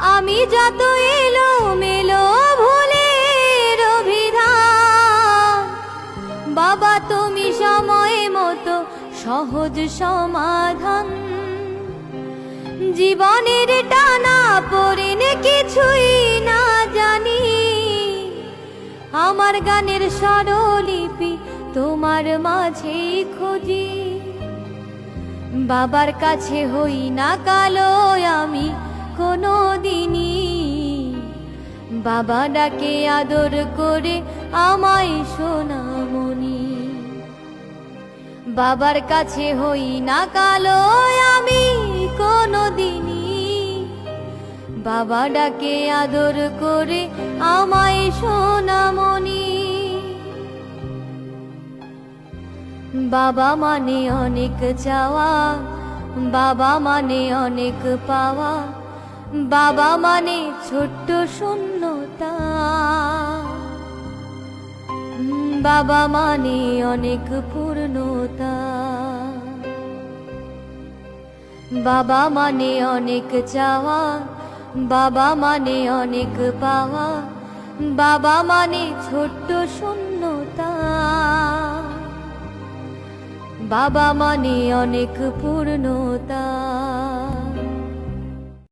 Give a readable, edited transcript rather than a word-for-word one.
আমি যত এলো মেলো ভুলের অভিধান, বাবা তুমি সময় মতো সহজ সমাধান। জীবনের টানা পড়েনে কিছুই না জানি, আমার গানের স্বরলিপি তোমার মাঝেই খুঁজি। বাবার কাছে হই না কালো আমি কোনো দিনই, বাবা ডাকে আদর করে আমায় সোনামণি। বাবার কাছে হই না কালো আমি কোনো দিনই, বাবা ডাকে আদর করে আমায় সোনামণি। বাবা মানে অনেক চাওয়া, বাবা মানে অনেক পাওয়া, বাবা মানে ছোট্ট শূন্যতা। বাবা মানে অনেক পূর্ণতা, বাবা মানে অনেক চাওয়া, বাবা মানে অনেক পাওয়া, বাবা মানে ছোট্ট শূন্যতা। বাবা মানে অনেক পূর্ণতা।